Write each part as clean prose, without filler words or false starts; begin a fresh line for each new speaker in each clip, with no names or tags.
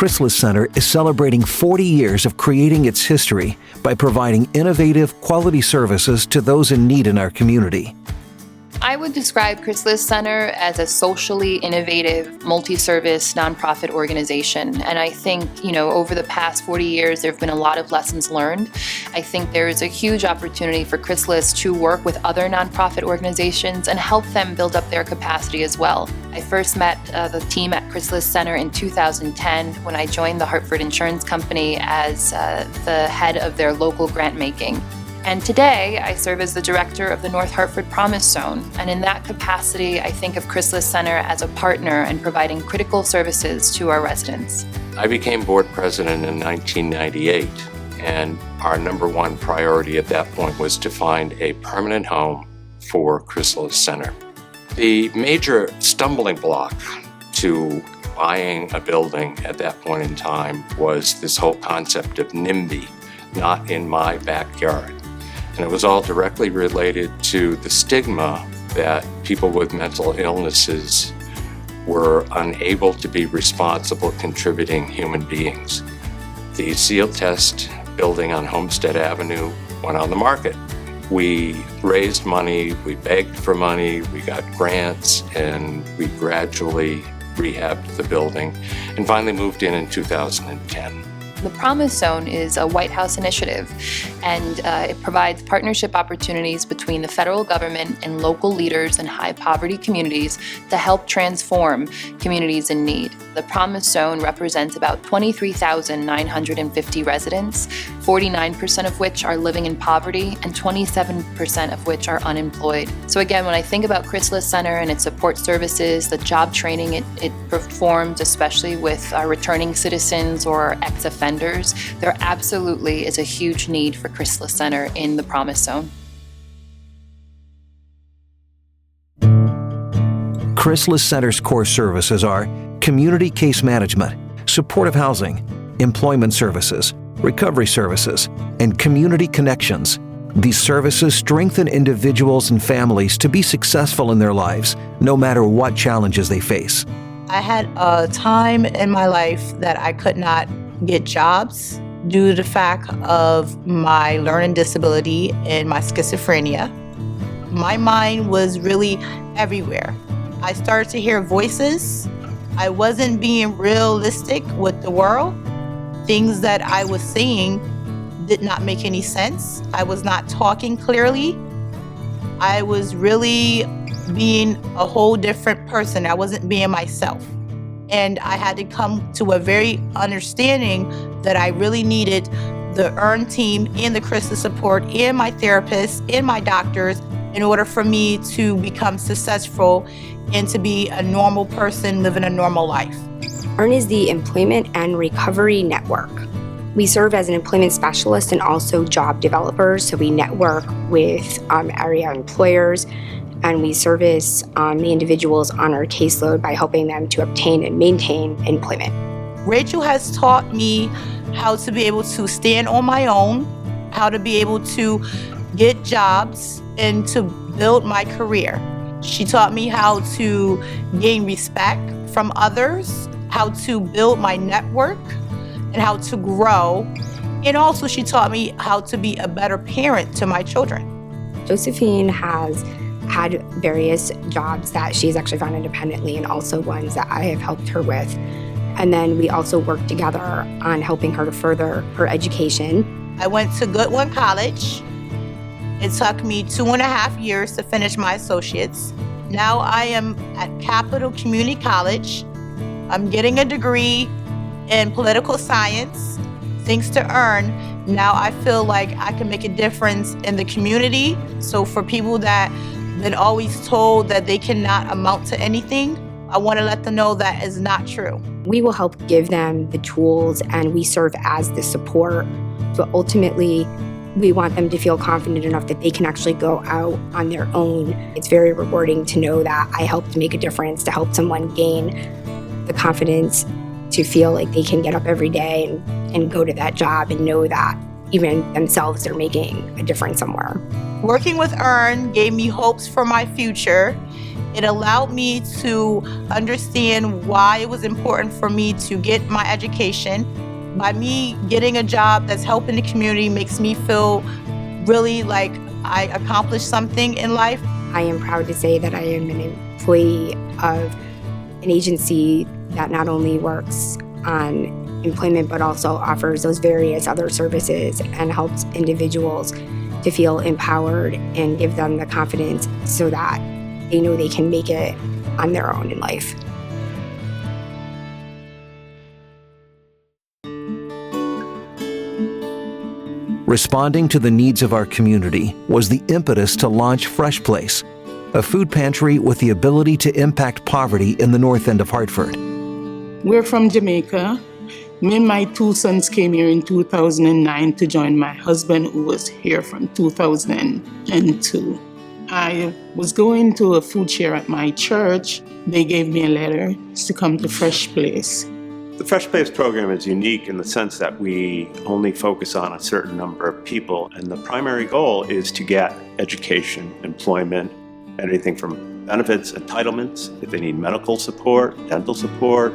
Chrysalis Center is celebrating 40 years of creating its history by providing innovative, quality services to those in need in our community.
I would describe Chrysalis Center as a socially innovative, multi-service nonprofit organization. And I think, over the past 40 years, there have been a lot of lessons learned. I think there is a huge opportunity for Chrysalis to work with other nonprofit organizations and help them build up their capacity as well. I first met the team at Chrysalis Center in 2010 when I joined the Hartford Insurance Company as the head of their local grant making. And today, I serve as the director of the North Hartford Promise Zone. And in that capacity, I think of Chrysalis Center as a partner in providing critical services to our residents.
I became board president in 1998, and our number one priority at that point was to find a permanent home for Chrysalis Center. The major stumbling block to buying a building at that point in time was this whole concept of NIMBY, not in my backyard. And it was all directly related to the stigma that people with mental illnesses were unable to be responsible, contributing human beings. The Seal Test building on Homestead Avenue went on the market. We raised money, we begged for money, we got grants, and we gradually rehabbed the building and finally moved in 2010.
The Promise Zone is a White House initiative, and it provides partnership opportunities between the federal government and local leaders in high-poverty communities to help transform communities in need. The Promise Zone represents about 23,950 residents, 49% of which are living in poverty and 27% of which are unemployed. So again, when I think about Chrysalis Center and its support services, the job training it performs, especially with returning citizens or ex-offenders, there absolutely is a huge need for Chrysalis Center in the Promise Zone.
Chrysalis Center's core services are community case management, supportive housing, employment services, recovery services, and community connections. These services strengthen individuals and families to be successful in their lives, no matter what challenges they face.
I had a time in my life that I could not get jobs due to the fact of my learning disability and my schizophrenia. My mind was really everywhere. I started to hear voices. I wasn't being realistic with the world. Things that I was saying did not make any sense. I was not talking clearly. I was really being a whole different person. I wasn't being myself. And I had to come to a very understanding that I really needed the EARN team and the Chrysalis support and my therapists and my doctors in order for me to become successful and to be a normal person living a normal life.
EARN is the Employment and Recovery Network. We serve as an employment specialist and also job developers, so we network with area employers, and we service the individuals on our caseload by helping them to obtain and maintain employment.
Rachel has taught me how to be able to stand on my own, how to be able to get jobs, and to build my career. She taught me how to gain respect from others, how to build my network, and how to grow. And also she taught me how to be a better parent to my children.
Josephine has had various jobs that she's actually found independently and also ones that I have helped her with. And then we also work together on helping her to further her education.
I went to Goodwin College. It took me 2.5 years to finish my associates. Now I am at Capital Community College. I'm getting a degree in political science. Thanks to EARN, now I feel like I can make a difference in the community. So for people that been always told that they cannot amount to anything, I want to let them know that is not true.
We will help give them the tools and we serve as the support. But ultimately, we want them to feel confident enough that they can actually go out on their own. It's very rewarding to know that I helped make a difference, to help someone gain the confidence to feel like they can get up every day and go to that job and know that even themselves are making a difference somewhere.
Working with EARN gave me hopes for my future, It allowed me to understand why it was important for me to get my education. By me getting a job that's helping the community makes me feel really like I accomplished something in life.
I am proud to say that I am an employee of an agency that not only works on employment but also offers those various other services and helps individuals to feel empowered and give them the confidence so that they know they can make it on their own in life.
Responding to the needs of our community was the impetus to launch Fresh Place, a food pantry with the ability to impact poverty in the North End of Hartford.
We're from Jamaica. Me and my two sons came here in 2009 to join my husband, who was here from 2002. I was going to a food share at my church. They gave me a letter to come to Fresh Place.
The Fresh Place program is unique in the sense that we only focus on a certain number of people, and the primary goal is to get education, employment, anything from benefits, entitlements, if they need medical support, dental support.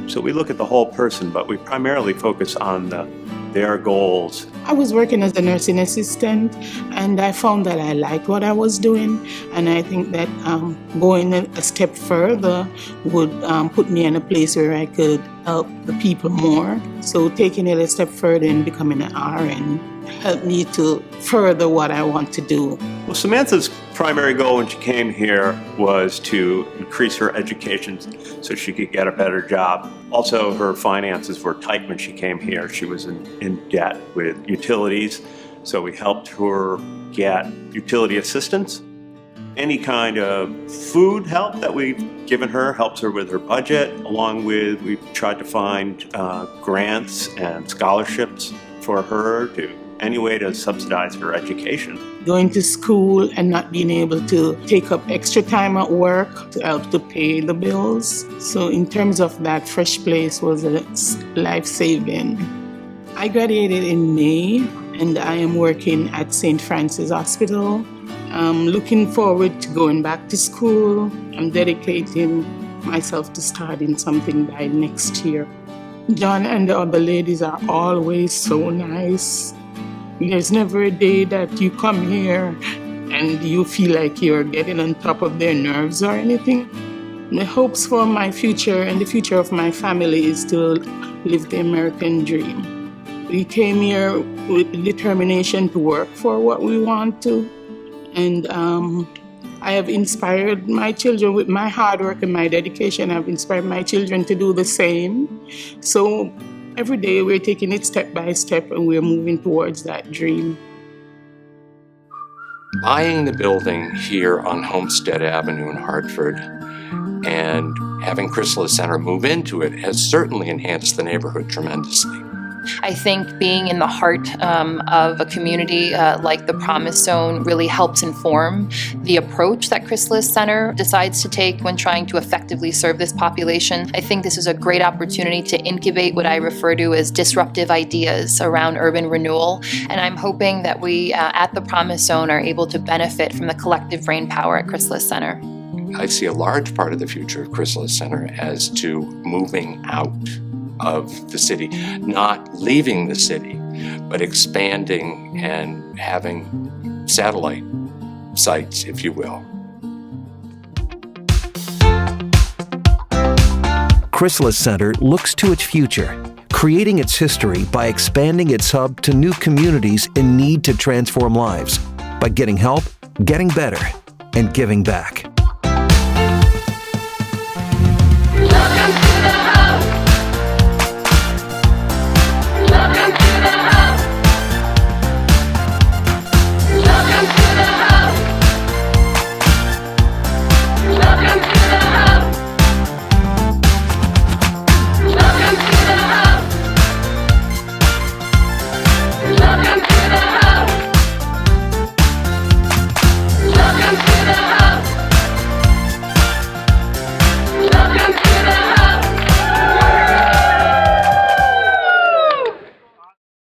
So we look at the whole person, but we primarily focus on their goals.
I was working as a nursing assistant, and I found that I liked what I was doing, and I think that going a step further would put me in a place where I could help the people more. So taking it a step further and becoming an RN helped me to further what I want to do.
Well, Samantha's primary goal when she came here was to increase her education so she could get a better job. Also, her finances were tight when she came here. She was in debt with utilities, so we helped her get utility assistance. Any kind of food help that we've given her helps her with her budget, along with we've tried to find grants and scholarships for her to any way to subsidize her education.
Going to school and not being able to take up extra time at work to help to pay the bills. So in terms of that, Fresh Place was a life-saving. I graduated in May, and I am working at St. Francis Hospital. I'm looking forward to going back to school. I'm dedicating myself to starting something by next year. John and the other ladies are always so nice. There's never a day that you come here and you feel like you're getting on top of their nerves or anything. My hopes for my future and the future of my family is to live the American dream. We came here with determination to work for what we want to. And I have inspired my children with my hard work and my dedication. I've inspired my children to do the same. So every day we're taking it step by step and we're moving towards that dream.
Buying the building here on Homestead Avenue in Hartford and having Chrysalis Center move into it has certainly enhanced the neighborhood tremendously.
I think being in the heart of a community like the Promise Zone really helps inform the approach that Chrysalis Center decides to take when trying to effectively serve this population. I think this is a great opportunity to incubate what I refer to as disruptive ideas around urban renewal, and I'm hoping that we at the Promise Zone are able to benefit from the collective brainpower at Chrysalis Center.
I see a large part of the future of Chrysalis Center as to moving out of the city, not leaving the city, but expanding and having satellite sites, if you will.
Chrysalis Center looks to its future, creating its history by expanding its hub to new communities in need to transform lives by getting help, getting better, and giving back.
Welcome